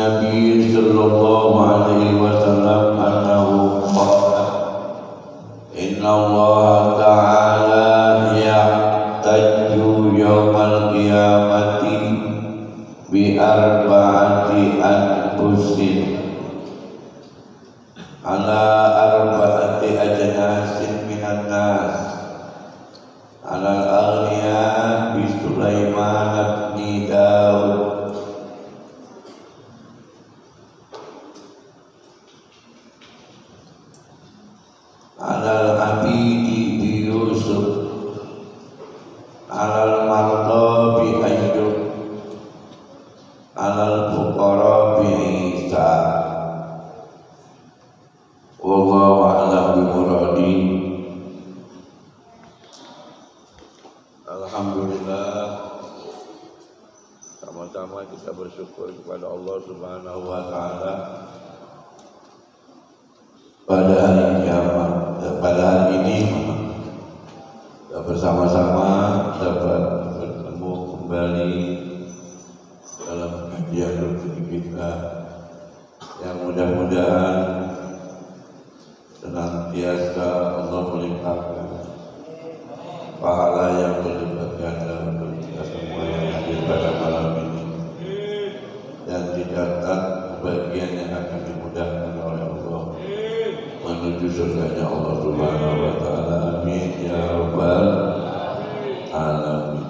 Nabi sallallahu alaihi wasallam annahu qala inna Allah ta'ala yahtajju yawmal qiyamati bi arba'ati anfusin ala arba'ati ajnasin minan nas ala al-aghniya bi Sulaiman bin Daud alal abidi bi Yusuf alal marda bi Ayyub alal fuqara bi Isa wallahu a'lam bi muradi. Alhamdulillah, sama-sama kita bersyukur kepada Allah Subhanahu wa taala pada hari kiamat. Pada hari ini kita bersama-sama dapat bertemu kembali dalam kajian rutin kita yang mudah-mudahan senantiasa Allah melimpahkan pahala yang berlipat ganda untuk kita semua yang hadir pada malam ini dan dicatat bagian yang akan dimudahkan oleh Allah menuju surganya Allah Subhanahu wa taala. Amin ya rabbal alamin.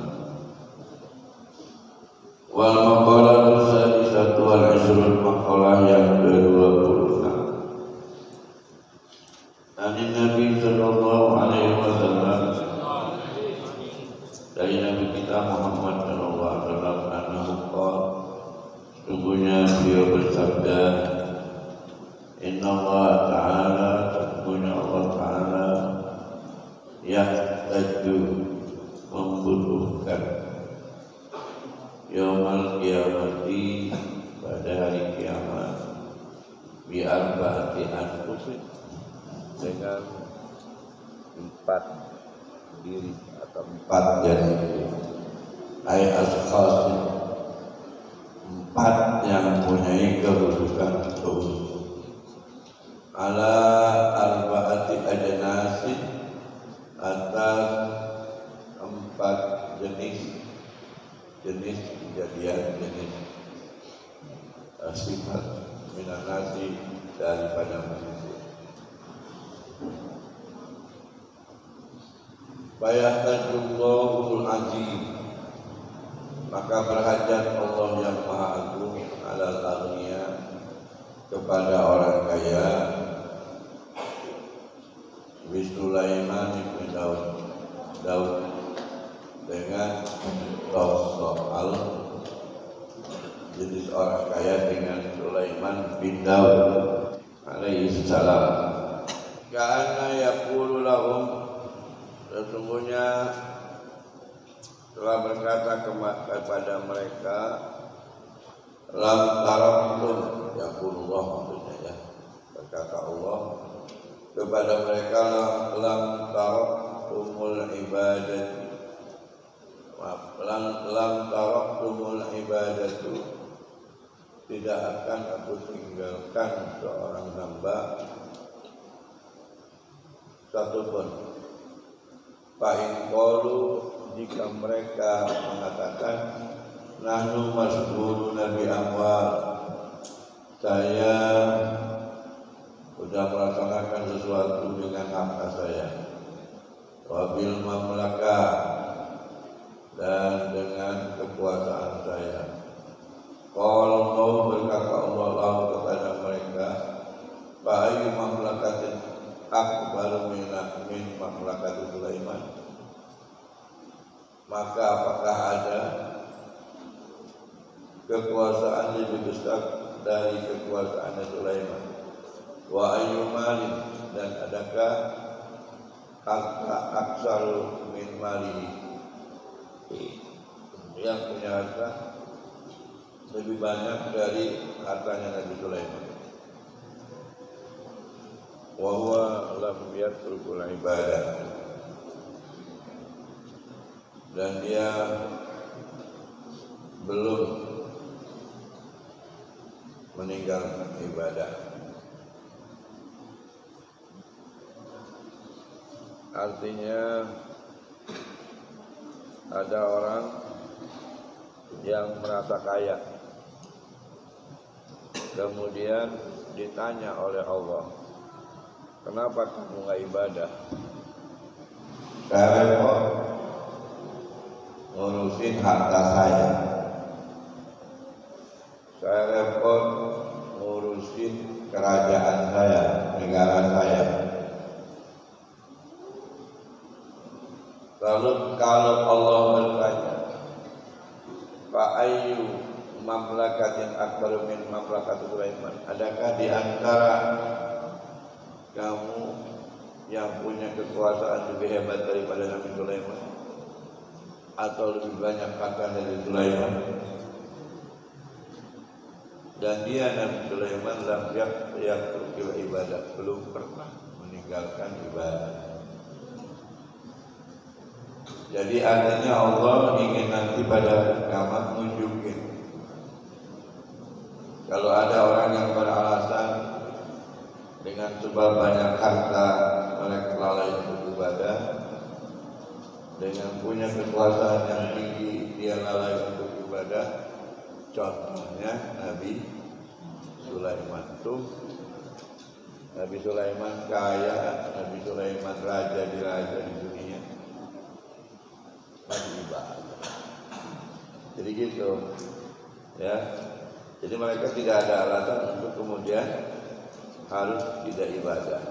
Wal maqalatu sadisatu wal isrun, maqalah yang ke-26. Dari Nabi sallallahu alaihi wasallam, dari Nabi kita Muhammad sallallahu alaihi wasallam, annahu qala, sesungguhnya beliau bersabda, inna Allah ta'ala, sesungguhnya Allah ta'ala yahtaju, membutuhkan yaumal qiyamati, pada hari kiamat, bi arba'ati anfusin, dengan 4 diri atau 4 jadi ay asqasin, 4 yang mempunyai kehususan ala arba'ati ajnasin, atas 4 jenis kejadian, jenis sifat minanasi daripada manusia. Fayahtadullahu al-azim, maka berhajat Allah yang maha agung alal aghniya, kepada orang kaya, bi Sulaiman bin Daud, dengan soal jenis orang kaya dengan Sulaiman bin Daud alaihi salam. Karena yaqulu lahum, sesungguhnya telah berkata kepada mereka, lam taraktum, yaqulullah maksudnya ya, berkata Allah kepada mereka, lam taraktumul ibadati, lam taraktumul ibadatu, tidak akan aku tinggalkan seorang hamba satupun. Fa'in qalu, jika mereka mengatakan, nahnu masbuluna bi amwal, saya sudah melaksanakan sesuatu dengan harta saya, wabil mamlakah, dan dengan kekuasaan saya. Kalau berkata Allah kepada mereka, fa'ayu mamlakatin akbaru min mamlakati Sulaiman, maka apakah ada kekuasaan lebih besar dari kekuasaan Sulaiman? Wa ayyumalin, dan adakah harta aksar min malihi, yang punya harta lebih banyak dari hartanya Nabi Sulaiman. Wa huwa lam yatrukul ibadah, dan dia belum meninggalkan ibadah. Artinya ada orang yang merasa kaya, kemudian ditanya oleh Allah, kenapa kamu nggak ibadah? Saya repot ngurusin harta saya, saya repot ngurusin kerajaan saya, negara saya. Lalu kalau Allah bertanya, Fa ayyu mamlakatin akbar min mamlakat Sulaiman, adakah di antara kamu yang punya kekuasaan lebih hebat daripada Nabi Sulaiman, atau lebih banyak harta dari Sulaiman? Dan dia Nabi Sulaiman lam yatrukil ibadah, belum pernah meninggalkan ibadah. Jadi artinya Allah ingin nanti pada kiamat nunjukin, kalau ada orang yang beralasan dengan sebab banyak harta mereka lalai untuk ibadah, dengan punya kekuasaan yang tinggi dia lalai untuk ibadah. Contohnya Nabi Sulaiman tuh, Nabi Sulaiman kaya, Nabi Sulaiman raja di dunia, masih ibadah. Jadi gitu ya. Jadi mereka tidak ada alasan untuk kemudian harus tidak ibadah.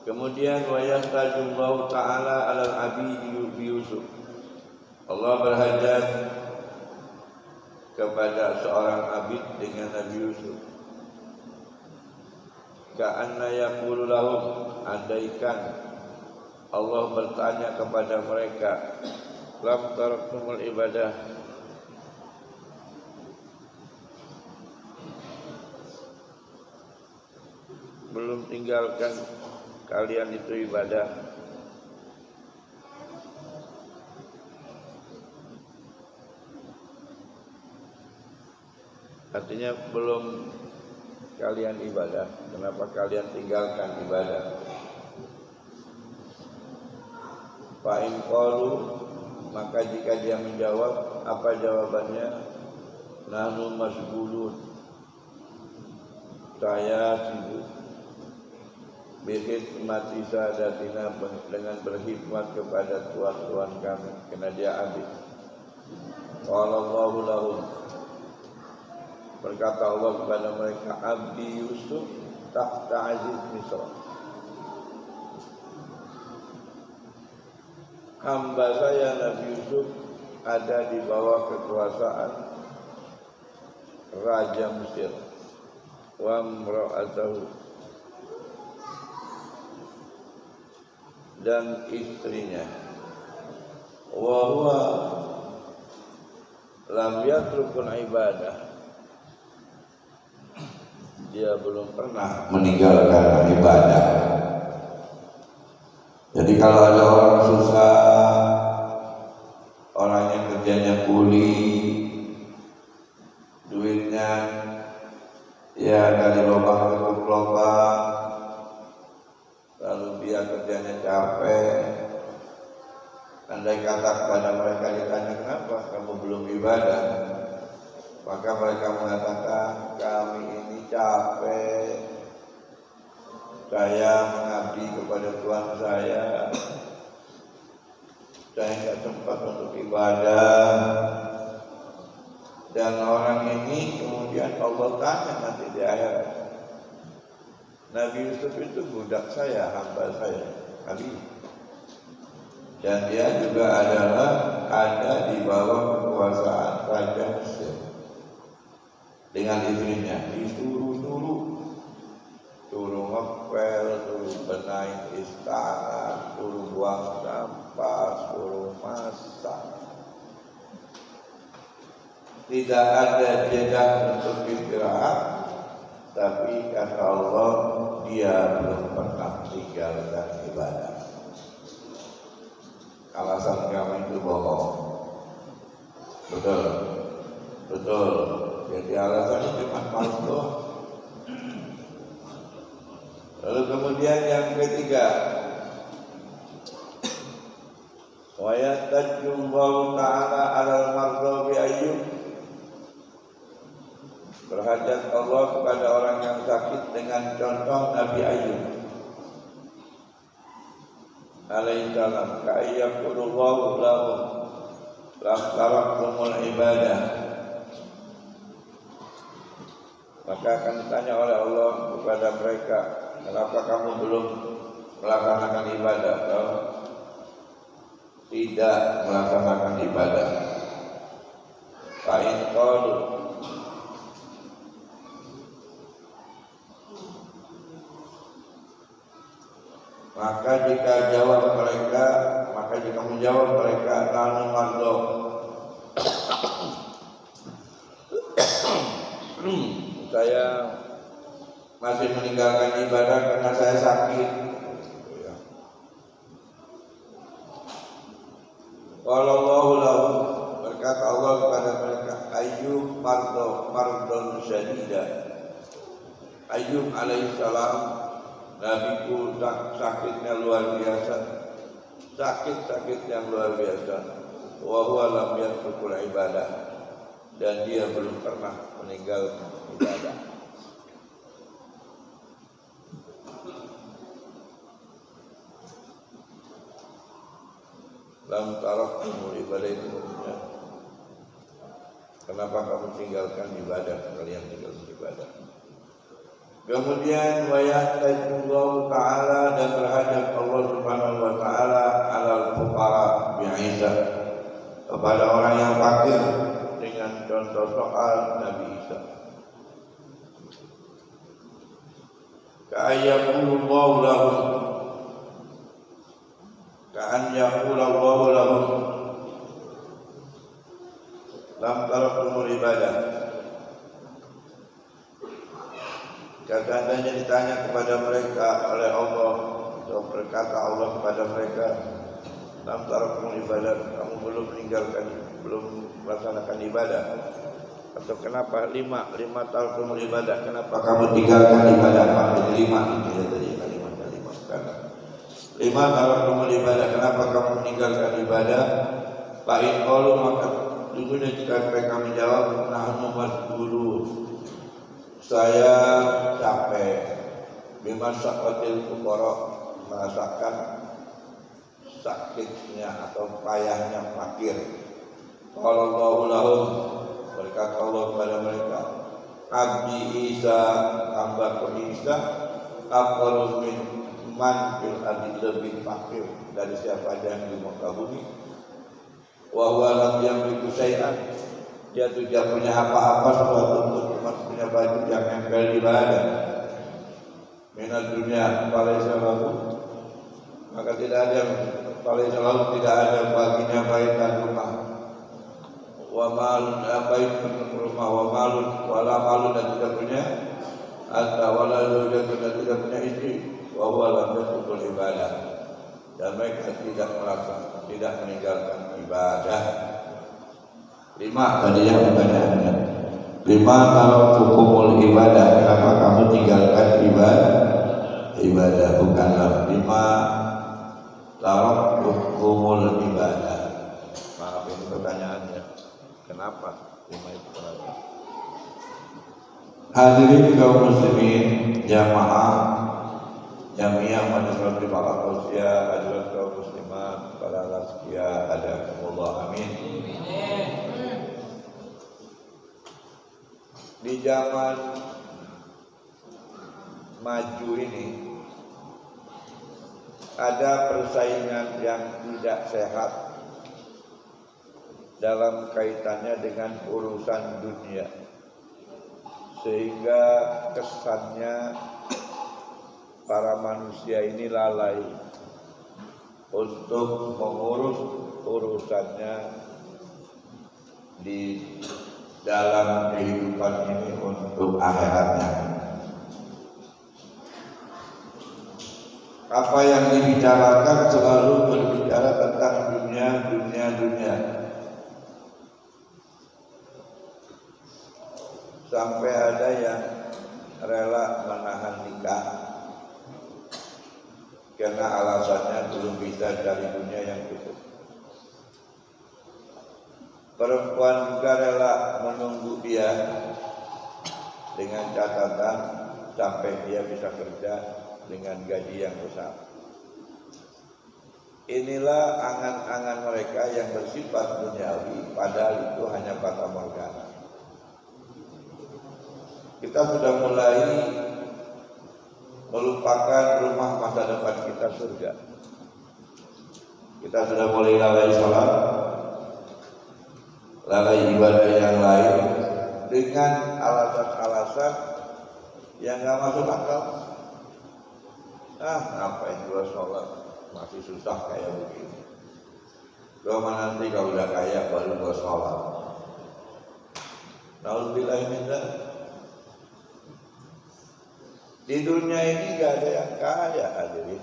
Kemudian wa yahtajullahu ta'ala 'alal 'abidi bi Yusuf. Allah berhajat kepada seorang abid dengan Nabi Yusuf. Ka'anna yaqulu lahum, andaikan Allah bertanya kepada mereka, lam taraktumul ibadah, belum tinggalkan kalian itu ibadah. Artinya belum kalian ibadah, kenapa kalian tinggalkan ibadah? Fa'in qalu, maka jika dia menjawab, apa jawabannya? Nahnu masghulun, saya sibuk bikhidmati sadatina, dengan berkhidmat kepada tuan-tuan kami, karena dia abid. Wallahu lahum, berkata Allah kepada mereka, abdi Yusuf tahta aziz Misr, hamba saya Nabi Yusuf ada di bawah kekuasaan Raja Mesir, wa imra'atahu, dan istrinya, wa huwa lam yatrukun ibadah, dia belum pernah meninggalkan ibadah. Jadi kalau ada orang susah, orang yang kerjanya kuli, duitnya ya dari lubang ke lubang, lalu dia kerjanya capek, andai kata kepada mereka ditanya kenapa kamu belum ibadah, maka mereka mengatakan kami ini capek, saya mengabdi kepada Tuhan saya nggak sempat untuk ibadah. Dan orang ini kemudian Allah tanya nanti di akhirat, Nabi Yusuf itu budak saya, hamba saya, Nabi, dan dia juga adalah ada di bawah kekuasaan Raja Mesir. Dengan istrinya suruh ngepel, suruh benahi istana, suruh buang sampah, suruh masak. Tidak ada jeda untuk istirahat, tapi kata Allah dia belum pernah tinggalkan ibadah. Alasan kami itu bohong. Betul. Dia Jadi alasannya cuma malas doang. Lalu kemudian yang ketiga, wa yatajullahu ta'ala 'alal mardo bi Ayyub. Berhajat Allah kepada orang yang sakit dengan contoh Nabi Ayyub alaihi salam. Ka'ayyaqulullahu lahum lam taraktumul ibadah. Maka akan ditanya oleh Allah kepada mereka, kenapa kamu belum melaksanakan ibadah? Kalau tidak melaksanakan ibadah, fa'in qalu, maka jika menjawab mereka nahnu mardo, saya masih meninggalkan ibadah karena saya sakit. Wallahu lahu, berkata Allah kepada mereka, Ayyub mardon syadida. Ayyub alaihissalam, nabiku sakitnya luar biasa, sakit yang luar biasa. Wa huwa lam yatrukul ibadah, dan dia belum pernah meninggalkan ibadah. Lam taraktumul ibadah itu maksudnya, kenapa kamu tinggalkan ibadah? Kalian tinggalkan ibadah. Kemudian wa yahtajullahu ta'ala, dan berhadap Allah subhanahu wa ta'ala 'alal fuqara bi'isa, kepada orang yang fakir dengan contoh soal Nabi Isa. Ka'ayyaqulullahu lahum, ka'an yaqulullahu lahum lam taraktumul ibadah. Katanya ditanya kepada mereka oleh Allah, atau berkata Allah kepada mereka, lam taraktumul ibadah, kamu belum melaksanakan ibadah. Atau kenapa lima taraktumul ibadah, kenapa kamu tinggalkan ibadah? Jadi lima tadi kalimatnya lima. Lima taraktumul ibadah, kenapa kamu meninggalkan ibadah? Fa'in qalu, maka sesungguhnya jika mereka menjawab, nahnu mas'ulun, saya capek, bimasaqatil fuqara, merasakan sakitnya atau payahnya fakir. Qallallahu lahum, berkata Allah kepada mereka, Abdi Isa, hambaku Isa, aqallu min man fil ardi, lebih fakir dari siapa aja yang di muka bumi. Wa huwa lam yamliku syai'an, dia tidak punya apa-apa, suatu cuma punya baju yang nempel di badan. Minat dunia falaysa lahu, maka tidak ada falaysa lahu, tidak ada baginya baitan rumah. Wa malun, baitan rumah, wa malun wala malun, dan tidak punya harta, wala zawjatun, dan tidak punya istri. Wa huwa lam yatrukul ibadah, dan mereka tidak meninggalkan ibadah. Lima tadi yang pertanyaannya. Lima taraktumul ibadah, kenapa kamu tinggalkan ibadah? Bukanlah lima taraktumul ibadah. Maaf, ini pertanyaannya. Kenapa lima itu kenapa? Hadirin kaum muslimin jamaah Jamiah Madrasah Al Qausiyah, hadirat kaum muslimat, para laskia, adakumullah, amin. Di zaman maju ini ada persaingan yang tidak sehat dalam kaitannya dengan urusan dunia, sehingga kesannya para manusia ini lalai untuk mengurus urusannya di dalam kehidupan ini untuk akhiratnya. Apa yang dibicarakan selalu berbicara tentang dunia. sampai ada yang rela menahan nikah karena alasannya belum bisa cari dunia yang cukup. Perempuan juga rela menunggu dia dengan catatan sampai dia bisa kerja dengan gaji yang besar. Inilah angan-angan mereka yang bersifat duniawi, padahal itu hanya fata morgana. Kita sudah mulai melupakan rumah masa depan kita, surga. Kita sudah mulai lalai sholat, lalai ibadah yang lain dengan alasan-alasan yang nggak masuk akal. Ngapain gua sholat, masih susah kayak begini. Gua nanti kalau udah kaya baru gua sholat. Nauzubillah min dzalik. Di dunia ini gak ada yang kaya, hadirin.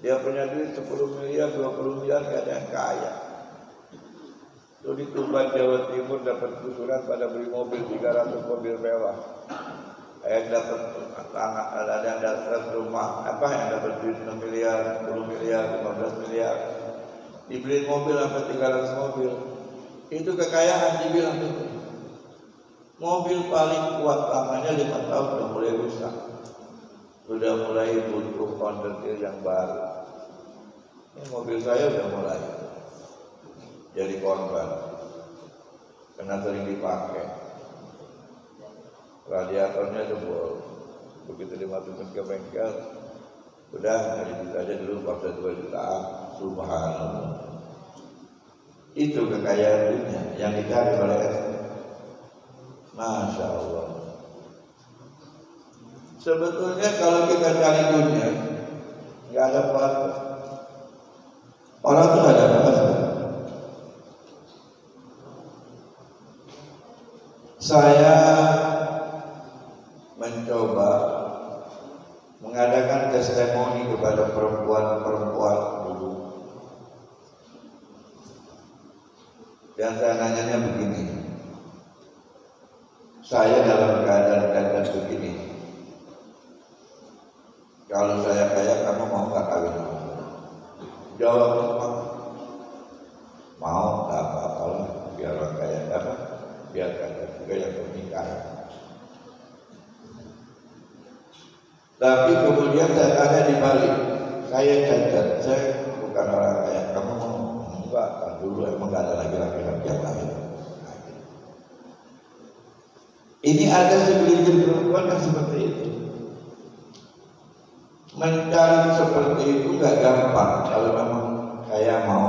Dia punya duit 10 miliar, 20 miliar, gak ada yang kaya. Itu di Tuban, Jawa Timur dapat kusuran pada beli mobil 300 mobil mewah. Yang dapat tanah, ada yang dapat rumah, yang dapat duit 6 miliar, 10 miliar, 15 miliar. Dibeli mobil sampai 300 mobil. Itu kekayaan dibilang itu. Mobil paling kuat lamanya 5 tahun sudah mulai rusak, sudah mulai butuh konvertir yang baru. Ini mobil saya sudah mulai jadi korban karena sering dipakai. Radiatornya jebol, begitu dimasukin ke bengkel, udah jadi aja dulu paksa 2 jutaan. Subhanallah. Itu kekayaan dunia yang dicari oleh Masya Allah. Sebetulnya kalau kita cari dunia nggak ada apa-apa. Orang tuh nggak ada apa-apa. Saya mencoba mengadakan testimoni kepada perempuan-perempuan dulu. Dan saya nanyanya begini. Saya dalam keadaan begini. Kalau saya kaya, kamu mau nggak kawin? Jawabnya mau, nggak apa-apa lah. Biar orang kaya dapat, biar kaya juga yang menikah. Tapi kemudian saya tanya di balik, saya cacat, saya bukan orang kaya. Kamu mau? Enggak, kan dulu emang nggak ada lagi laki-laki yang lain. Ini ada segelintir perempuan yang seperti itu. Mencari seperti itu gak gampang. Kalau memang saya mau,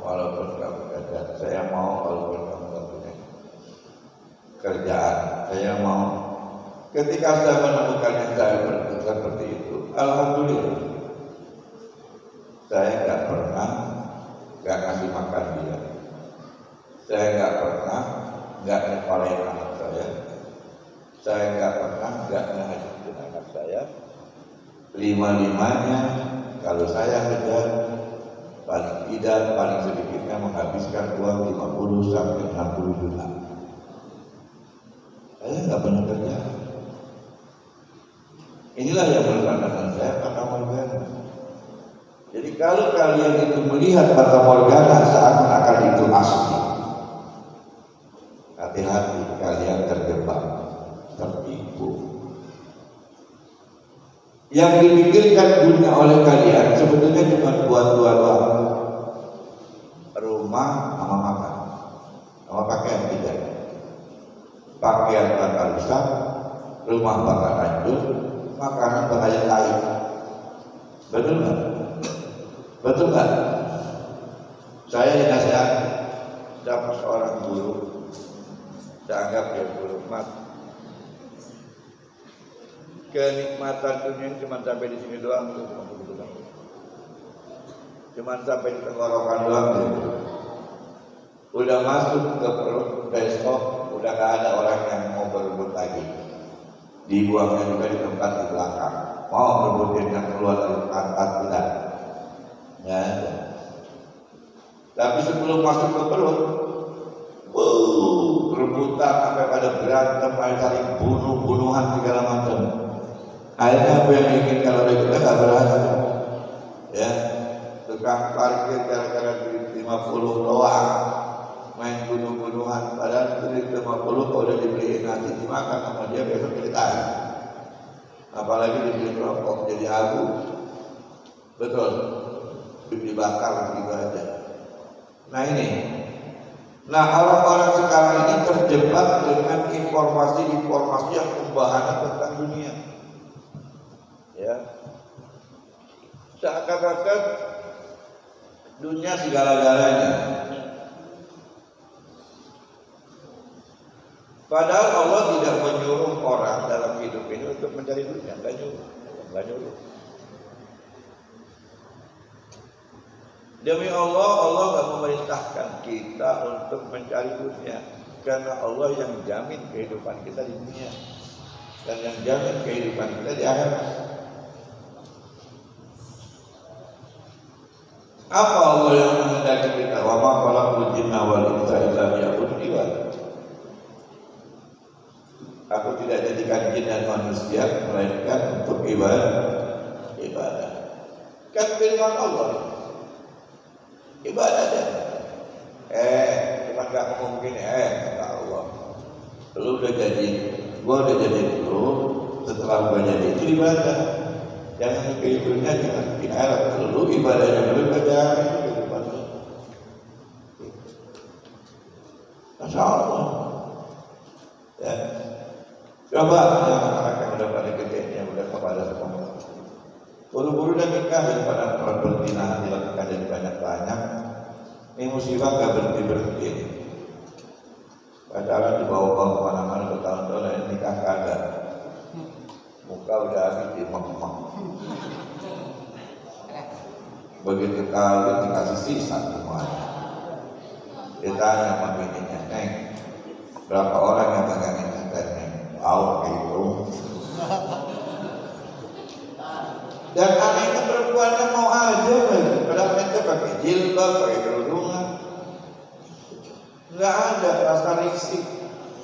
walaupun kamu kerja, saya mau walaupun kamu gak punya kerjaan, saya mau. Ketika saya menemukan yang saya seperti itu, alhamdulillah, saya gak pernah gak kasih makan dia. Saya gak pernah gak ngepalain anak saya. Saya nggak pernah nggak ngajarin anak saya. 5-5-nya kalau saya kerja paling tidak paling sedikitnya menghabiskan uang 50 sampai 60 juta. Saya nggak pernah kerja. Inilah yang merupakan saya fata morgana. Jadi kalau kalian itu melihat fata morgana seakan-akan itu asli, hati-hati kalian terjebak, tertipu. Yang dipikirkan dunia oleh kalian sebetulnya cuma dua doang. Rumah sama makan, sama pakaian tidak. Pakaian bakal rusak, rumah bakal hancur, makanan bakal lain. Betul nggak? Betul nggak? Saya dinasihat dapat seorang guru, saya anggap dia guru mat. Kenikmatan dunia cuma sampai di sini doang tuh, cuma sampai di tenggorokan doang tuh. Udah masuk ke perut, besok udah gak ada orang yang mau berebut lagi. Dibuangnya juga di tempat di belakang. Mau berebutin yang keluar dari pantat tidak? Ya. Tapi sebelum masuk ke perut, berebutan sampai pada berantem, pada saling bunuh-bunuhan segala macam. Akhirnya apa yang diinginkan oleh kita nggak berhasil. Ya, tukang parkir gara-gara duit 50 doang main bunuh-bunuhan, padahal duit 50 kalau udah dibeliin nasi dimakan sama dia besok ditarik. Apalagi dibeli rokok jadi abu, betul, dibakar gitu aja. Nah ini, orang-orang sekarang ini terjebak dengan informasi-informasi yang membahana tentang dunia. Ya, seakan-akan dunia segala-galanya. Padahal Allah tidak menyuruh orang dalam hidup ini untuk mencari dunia, enggak nyuruh. Demi Allah, Allah enggak memerintahkan kita untuk mencari dunia, karena Allah yang jamin kehidupan kita di dunia dan yang jamin kehidupan kita di akhirat. Apa Allah yang menghendaki kita? Wa ma khalaqul jinna wal insa illa liya'budun. Aku tidak jadikan jin dan manusia melainkan untuk ibadah. Kan firman Allah, ibadah aja. Cuma nggak ngomong begini, kata Allah. Lu udah jadi, gua udah jadi lu. Setelah gua jadi itu ibadah. Jangan kehidupannya jangan dikira. Lu ibadahnya dulu ibadah kehidupan lu. Masya Allah. Ya. Coba anak-anak yang udah pada gede, yang udah kepada sekolah, buru-buru dan nikah daripada perzinahan dilakukan jadi banyak-banyak. Ini musibah gak berhenti-berhenti. Pacaran dibawa-bawa kemana-mana bertahun-tahun, nikah kagak. Muka udah habis diemang-emang. Begitu kawin dikasih sisa semuanya. Ditanya sama bininya, Neng, berapa orang yang pegangin Neng? Itu. Dan anehnya perempuannya mau aja, padahal mereka pakai jilbab, pakai kerudungan. Nggak ada rasa risih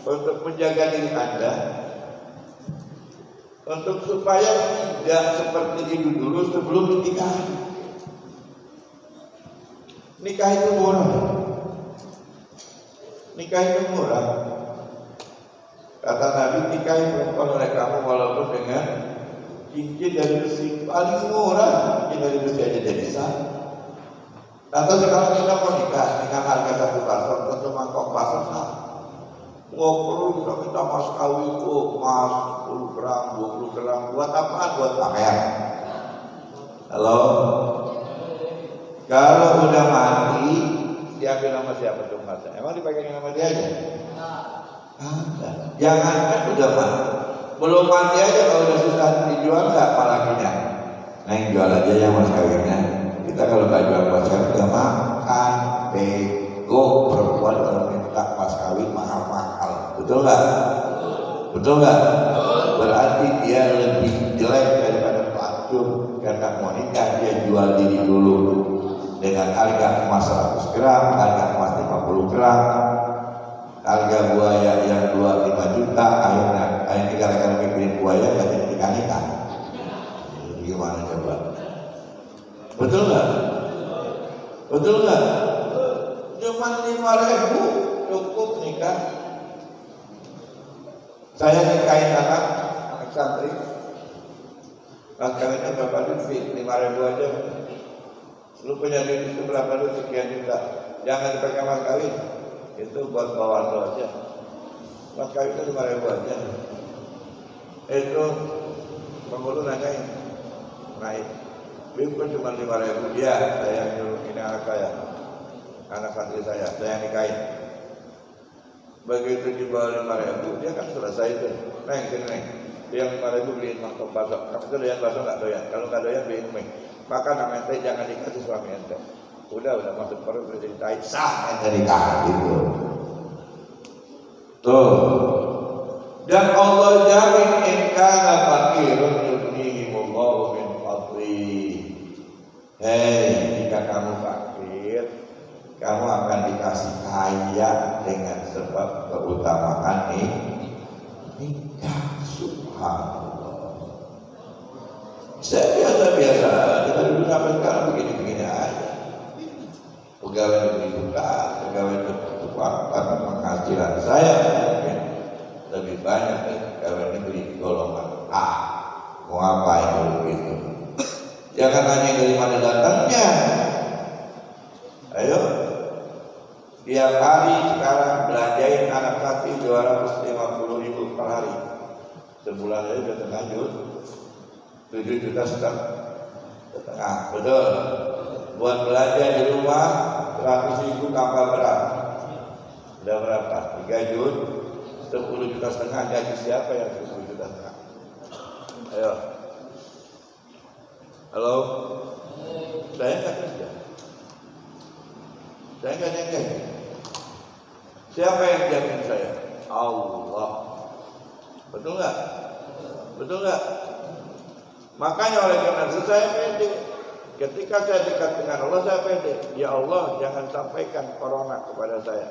untuk menjaga diri Anda, untuk supaya tidak seperti itu dulu sebelum menikah. Nikah itu murah. Nikah itu murah. Kata Nabi, nikahi perempuan oleh kamu walaupun dengan cincin dari besi, paling murah cincin dari besi aja jadi sah. Atau sekarang kita mau nikah dengan harga 1 pasang, 1 mangkok pasang, nggak perlu kita mas kawin itu emas 10 gram, 20 gram, buat apaan? Buat pamer. Halo, kalau udah mati diambil nama siapa tuh emasnya? Emang dipegangin nama dia aja? Jangan kan udah mati, belum mati aja kalau udah susah dijual nggak apalaginya. Nah yang jual aja ya mas kawinnya. Kita kalau nggak jual mas kawin nggak makan. Bego perempuan kalau minta mas kawin mahal-mahal, betul nggak? Betul nggak? Berarti dia lebih jelek daripada pelacur, karena mau nikah dia jual diri dulu dengan harga emas 100 gram, harga emas 50 gram. Harga buaya yang 25 juta, akhirnya gara-gara mikirin buaya gak jadi nikah. Gimana coba? Betul nggak? Betul nggak? Cuma 5.000 cukup nikah. Saya nikahin anak santri, mas kawinnya berapa duit? 5.000 aja. Lu punya duit itu berapa duit? Sekian juta. Jangan dipakai mas kawin. Itu buat bawaan lo aja. Mas kawin itu 5.000 aja. Itu penghulu nanyain, naik. Bimku cuma 5.000 dia. Saya nyuruh ini anak saya, anak santri saya nikahin. Begitu di bawah 5.000 dia kan selesai itu. Neng, sini neng. Dia 5.000 beliin mangkok bakso. Kamu itu doyan bakso nggak doyan? Kalau nggak doyan beliin mie. Makan sama ente, jangan dikasih suami ente. Udah masuk perut udah jadi tai, sah ente nikah gitu. Tuh. Dan Allah jamin in kana faqirun yughnihimullahu min fadli. Hei, jika kamu fakir, kamu akan dikasih kaya kaya dengan sebab keutamaan nikah. Subhanallah. Saya biasa-biasa, kita dulu sampai sekarang begini-begini aja. Pegawai negeri bukan, pegawai tukang, tapi penghasilan saya lebih banyak dari pegawai negeri golongan A. Mau ngapain dulu gitu? Jangan tanya dari mana datangnya. Ayo, tiap hari sekarang belanjain anak sapi 250.000 per hari. Sebulan aja udah terlanjur 7 juta setengah, betul. Buat belanja di rumah 100.000 kapal berat. Udah berapa? 3 juta, 10 juta setengah. Gaji siapa yang 10 juta setengah? Ayo. Halo? Saya nggak kerja. Saya nggak nyengkel. Siapa yang jamin saya? Allah. Betul nggak? Betul nggak? Makanya oleh karena itu saya pede. Ketika saya dekat dengan Allah, saya pede. Ya Allah, jangan sampaikan corona kepada saya.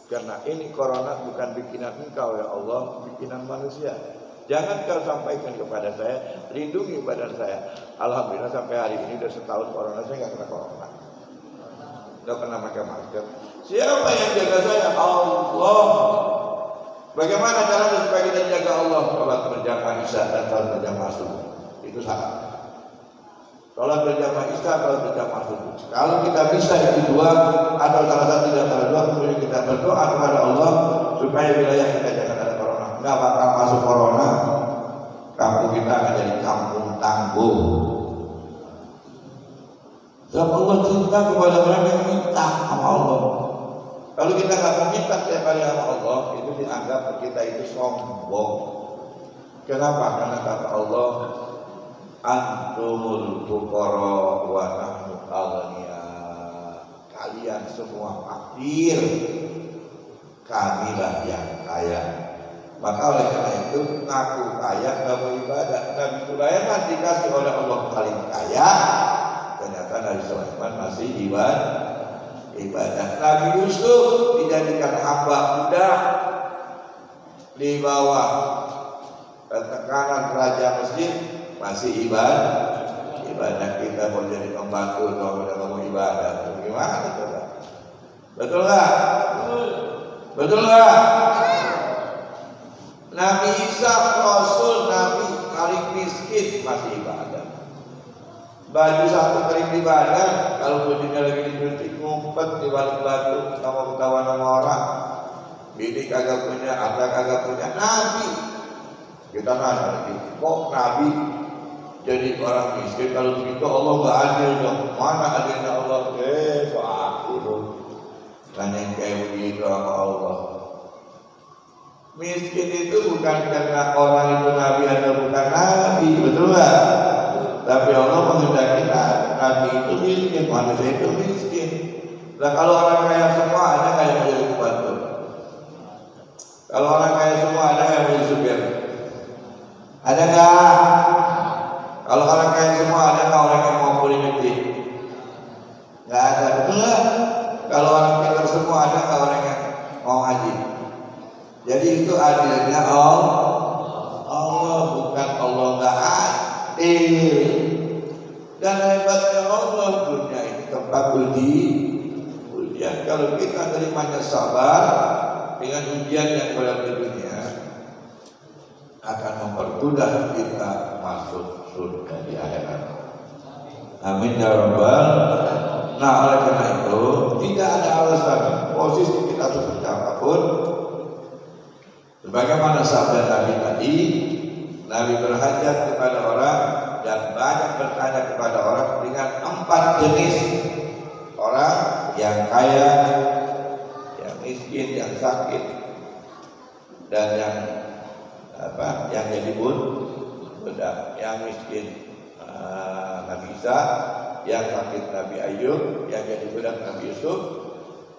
Karena ini corona bukan bikinan engkau ya Allah, bikinan manusia. Jangan kau sampaikan kepada saya, lindungi badan saya. Alhamdulillah sampai hari ini sudah setahun corona, saya nggak kena corona, nggak pernah pakai masker. Siapa yang jaga saya? Allah. Bagaimana caranya supaya kita jaga Allah? Sholat berjamaah isya dan sholat berjamaah subuh. Itu salah. Sholat berjamaah isya, sholat berjamaah subuh. Kalau kita bisa itu dua atau salah satu di antara dua, kemudian kita berdoa kepada Allah supaya wilayah kita jangan ada corona. Nggak bakal masuk corona, kampung kita akan jadi kampung tangguh. Sebab Allah cinta kepada orang yang minta sama Allah. Kalau kita nggak meminta setiap hari sama Allah, itu dianggap kita itu sombong. Kenapa? Karena kata Allah, antumul fuqara wa nahnu aghnia. Kalian semua fakir, kamilah yang kaya. Maka oleh karena itu ngaku kaya nggak mau ibadah. Nabi Sulaiman dikasih oleh Allah paling kaya, ternyata Nabi Sulaiman masih ibadah. Nabi Yusuf dijadikan hamba budak di bawah tekanan Raja Mesir, masih ibadah. Kita mau jadi pembantu kalau udah mau ibadah, gimana coba? Betul nggak? Betul nggak? Nabi Isa Rasul, Nabi paling miskin masih ibadah. Baju satu kering di badan, kalau bajunya lagi dicuci ngumpet di balik batu, nggak mau ketahuan sama orang. Bini kagak punya, anak kagak punya. Nabi, kita nanya lagi, kok Nabi jadi orang miskin? Kalau begitu Allah nggak adil dong. Mana adilnya Allah? Kok aku dong? Karena yang kayak begitu sama Allah. Miskin itu bukan karena orang itu Nabi atau bukan Nabi, betul nggak? Tapi Allah menghendaki Nabi itu miskin, manusia itu miskin. Nah kalau orang kaya semua ada nggak yang menjadi pembantu? Kalau orang kaya semua ada nggak yang menjadi supir? Ada nggak? Kalau orang kaya semua ada nggak orang yang mau kuliah negeri? Nggak ada, betul nggak? Kalau orang pintar semua ada nggak orang yang mau ngaji? Jadi itu adilnya Allah, bukan Allah nggak adil. Dan hebatnya Allah, dunia ini tempat ujian. Kalau kita terimanya sabar dengan ujian yang berat di dunia, akan mempermudah kita masuk surga di akhirat. Amin ya rabbal. Nah oleh karena itu tidak ada alasan posisi kita seperti apapun. Sebagaimana sabda Nabi tadi, Nabi berhajat kepada orang dan banyak bertanya kepada orang dengan 4 jenis orang: yang kaya, yang miskin, yang sakit, dan yang jadi budak. Yang miskin Nabi Isa, yang sakit Nabi Ayub, yang jadi budak Nabi Yusuf,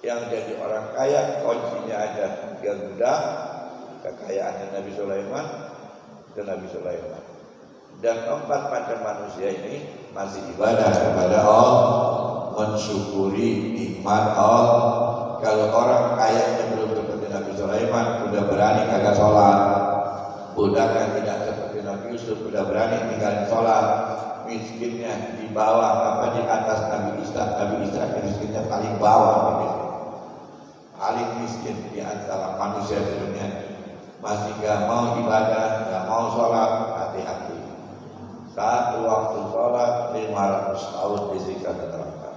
yang jadi orang kaya kuncinya ada 3 budak. Kekayaannya Nabi Sulaiman ke Nabi Sulaiman. Dan 4 macam manusia ini masih ibadah kepada Allah, mensyukuri nikmat Allah kalau orang kayanya belum seperti Nabi Sulaiman udah berani kagak sholat, budaknya tidak seperti Nabi Yusuf udah berani tinggalin sholat, miskinnya di bawah apa di atas Nabi Isa miskinnya paling bawah gitu. Paling miskin di antara manusia di dunia, masih gak mau ibadah, gak mau sholat. Hati-hati, satu waktu sholat 500 tahun disiksa di neraka,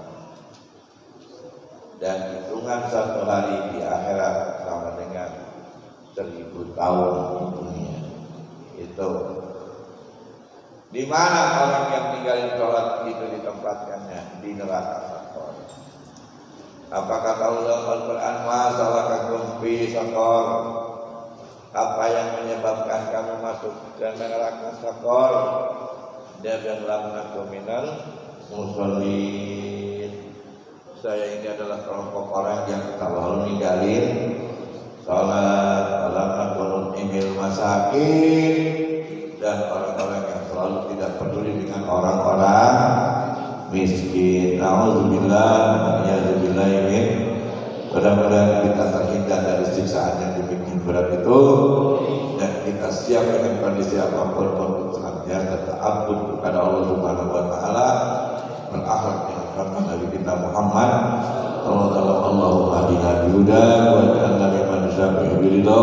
dan hitungan satu hari di akhirat sama dengan 1000 tahun di dunia. Itu di mana orang yang tinggalin sholat itu ditempatkannya? Di neraka sakor. Apa kata Allah Al-Quran? Masalahkakum fi sakor. Apa yang menyebabkan kamu masuk ke neraka sakor? Dia bilang lam nakum minal musallin. Saya ini adalah kelompok orang yang selalu ninggalin salat, lam nakum imil masakin, dan orang-orang yang selalu tidak peduli dengan orang-orang miskin. Nauzubillah, na'udzubillah ini. Mudah-mudahan kita terhindar dari siksaan yang demikian berat itu, dan kita siap dengan kondisi apapun untuk senantiasa ta'abbud kepada Allah Subhanahu wa taala, berakhlak dengan kata Nabi kita Muhammad sallallahu alaihi wasallam, wa ja'alna mimman yushabbihu bi ridha